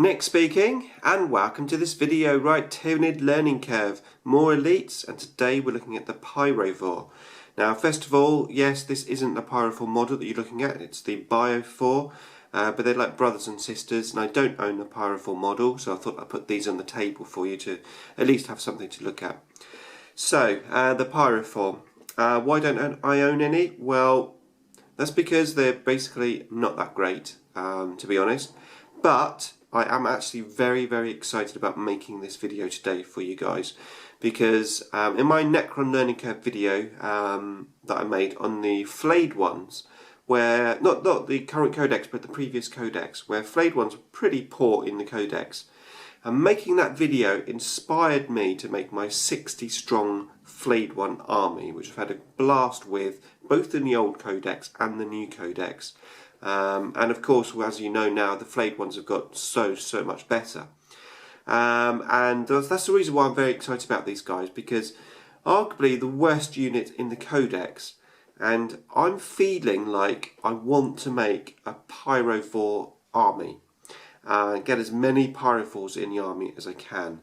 Nick speaking, and welcome to this video. Right, Tyranid Learning Curve, more elites, and today we're looking at the Pyrovore. Now, first of all, yes, this isn't the Pyrovore model that you're looking at, it's the Bio4, but they're like brothers and sisters, and I don't own the Pyrovore model, so I thought I'd put these on the table for you to at least have something to look at. So, the Pyrovore. Why don't I own any? Well, that's because they're basically not that great, to be honest, but I am actually very excited about making this video today for you guys, because in my Necron Learning Curve video that I made on the flayed ones, where not the current codex but the previous codex, where flayed ones were pretty poor in the codex, and making that video inspired me to make my 60 strong flayed one army, which I've had a blast with both in the old codex and the new codex. And of course, as you know now, the flayed ones have got so much better. And that's the reason why I'm very excited about these guys, because arguably the worst unit in the codex, and I'm feeling like I want to make a Pyrovore army. Get as many Pyrovores in the army as I can.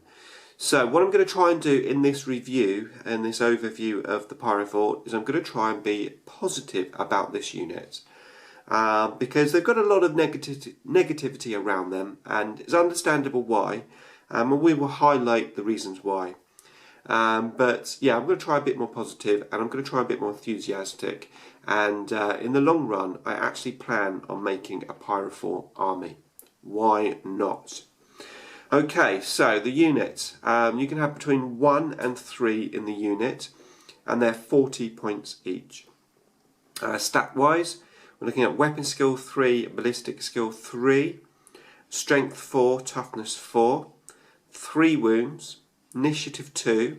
So what I'm going to try and do in this review and this overview of the Pyrovore is I'm going to try and be positive about this unit. Because they've got a lot of negativity around them, and it's understandable why, and we will highlight the reasons why. But yeah, I'm going to try a bit more positive, and I'm going to try a bit more enthusiastic, and in the long run I actually plan on making a Pyrovore army. Why not? Okay, so the unit, you can have between 1 and 3 in the unit, and they're 40 points each. Stat wise, we're looking at weapon skill 3, ballistic skill 3, strength 4, toughness 4, 3 wounds, initiative 2,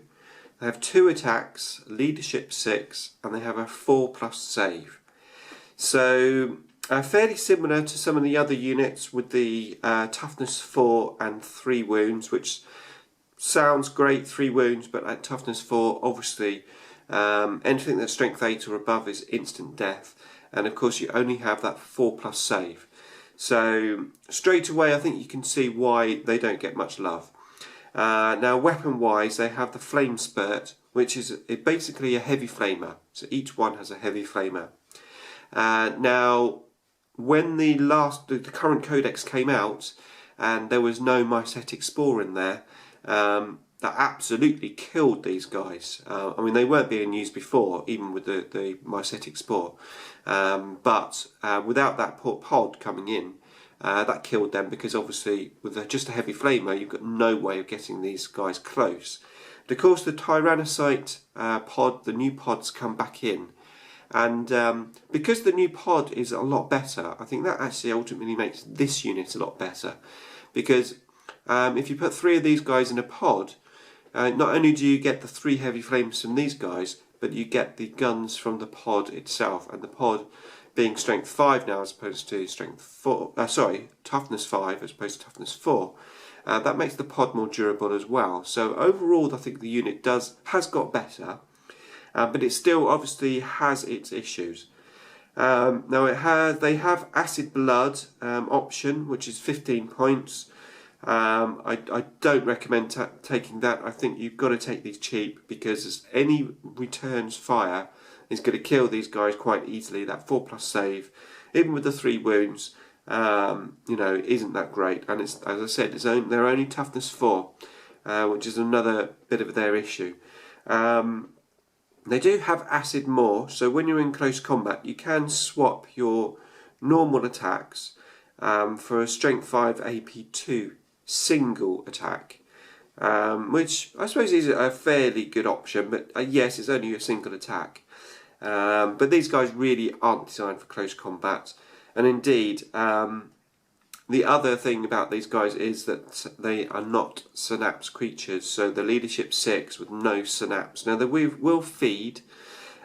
they have 2 attacks, leadership 6, and they have a 4+ save. So fairly similar to some of the other units with the toughness 4 and 3 wounds, which sounds great, 3 wounds, but at toughness 4, obviously anything that's strength 8 or above is instant death. And of course you only have that 4+ save. So straight away I think you can see why they don't get much love. Now weapon wise, they have the flame spurt, which is basically a heavy flamer. So each one has a heavy flamer. Now when the current codex came out and there was no mycetic spore in there, that absolutely killed these guys. I mean, they weren't being used before, even with the mycetic spore. But without that pod coming in, that killed them, because obviously with just a heavy flamer, you've got no way of getting these guys close. But of course, the Tyrannocyte pod, the new pods come back in. And because the new pod is a lot better, I think that actually ultimately makes this unit a lot better. Because if you put 3 of these guys in a pod, not only do you get the 3 heavy flames from these guys, but you get the guns from the pod itself, and the pod being strength 5 now as opposed to strength 4, toughness 5 as opposed to toughness 4. That makes the pod more durable as well. So overall I think the unit has got better, but it still obviously has its issues. Now they have acid blood option, which is 15 points. I don't recommend taking that. I think you've got to take these cheap, because any returns fire is going to kill these guys quite easily. That 4+ save, even with the 3 wounds, isn't that great. And it's, as I said, they're only toughness 4, which is another bit of their issue. They do have acid more, so when you're in close combat, you can swap your normal attacks for a strength 5 AP2 single attack, which I suppose is a fairly good option, but yes, it's only a single attack. But these guys really aren't designed for close combat, and indeed the other thing about these guys is that they are not synapse creatures, so the leadership 6 with no synapse. Now they will feed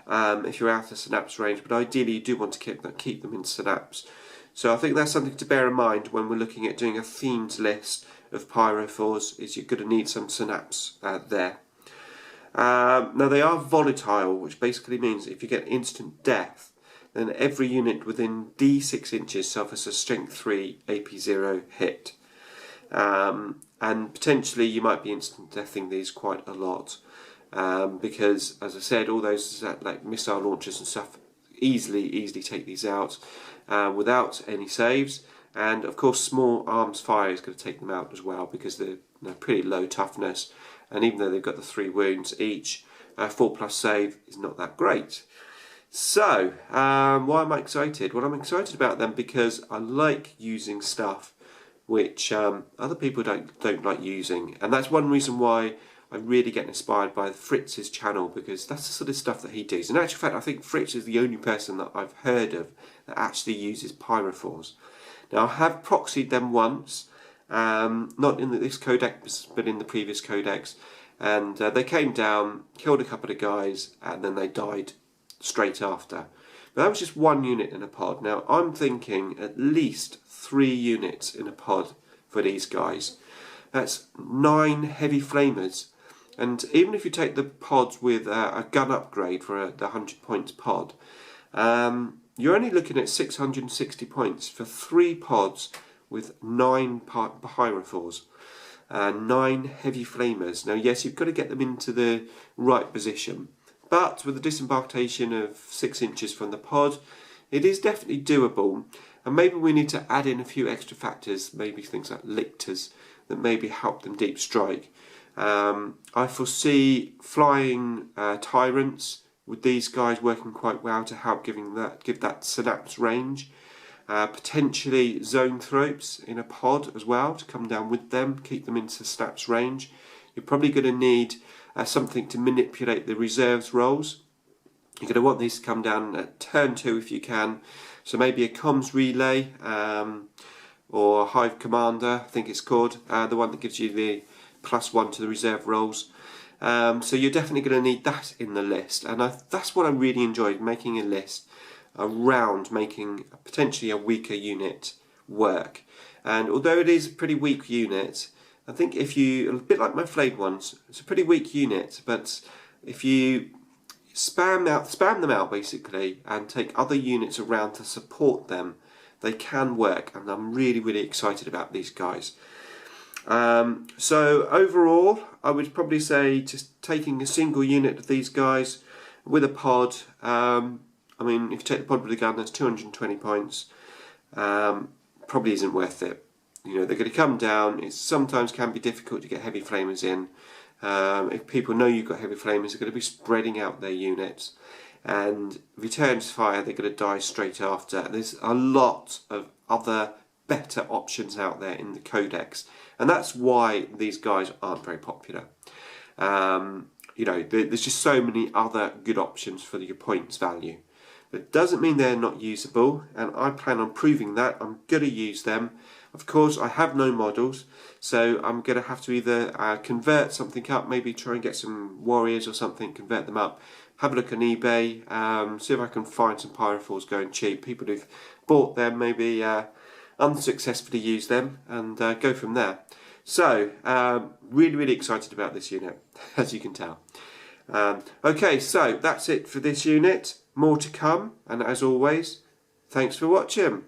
if you're out of synapse range, but ideally you do want to keep them in synapse. So I think that's something to bear in mind when we're looking at doing a themed list of Pyrovores, is you're going to need some synapse there. Now they are volatile, which basically means if you get instant death, then every unit within D6 inches suffers a strength 3 AP0 hit. and potentially you might be instant deathing these quite a lot, because, as I said, all those like missile launchers and stuff easily take these out without any saves. And of course, small arms fire is going to take them out as well, because they're pretty low toughness, and even though they've got the 3 wounds each, 4+ save is not that great. So why am I excited? Well, I'm excited about them because I like using stuff which other people don't like using, and that's one reason why I really get inspired by Fritz's channel, because that's the sort of stuff that he does. In actual fact, I think Fritz is the only person that I've heard of that actually uses Pyrovores. Now, I have proxied them once, not in this codex, but in the previous codex, and they came down, killed a couple of guys, and then they died straight after. But that was just 1 unit in a pod. Now, I'm thinking at least 3 units in a pod for these guys. That's 9 heavy flamers. And even if you take the pods with a gun upgrade for the 100 points pod, you're only looking at 660 points for 3 pods with 9 Pyrovores, 9 heavy flamers. Now, yes, you've got to get them into the right position, but with a disembarkation of 6 inches from the pod, it is definitely doable. And maybe we need to add in a few extra factors, maybe things like lictors that maybe help them deep strike. I foresee flying tyrants with these guys working quite well to help give that synapse range. Potentially zoanthropes in a pod as well to come down with them, keep them into synapse range. You're probably going to need something to manipulate the reserves rolls. You're going to want these to come down at turn 2 if you can. So maybe a comms relay or Hive Commander, I think it's called, the one that gives you the +1 to the reserve rolls. So you're definitely going to need that in the list, and that's what I really enjoyed, making a list around making potentially a weaker unit work. And although it is a pretty weak unit, I think if you, a bit like my flayed ones, it's a pretty weak unit, but if you spam them out basically, and take other units around to support them, they can work, and I'm really excited about these guys. So overall, I would probably say just taking a single unit of these guys with a pod. I mean, if you take the pod with a gun, that's 220 points. Probably isn't worth it. You know, they're going to come down. It sometimes can be difficult to get heavy flamers in. If people know you've got heavy flamers, they're going to be spreading out their units. And returns fire, they're going to die straight after. There's a lot of other better options out there in the codex, and that's why these guys aren't very popular. You know, there's just so many other good options for your points value. It doesn't mean they're not usable, and I plan on proving that. I'm going to use them. Of course, I have no models, so I'm going to have to either convert something up, maybe try and get some warriors or something, convert them up, have a look on eBay, see if I can find some Pyrovores going cheap. People who've bought them maybe unsuccessfully use them, and go from there. So, really excited about this unit, as you can tell. Okay, so that's it for this unit. More to come, and as always, thanks for watching.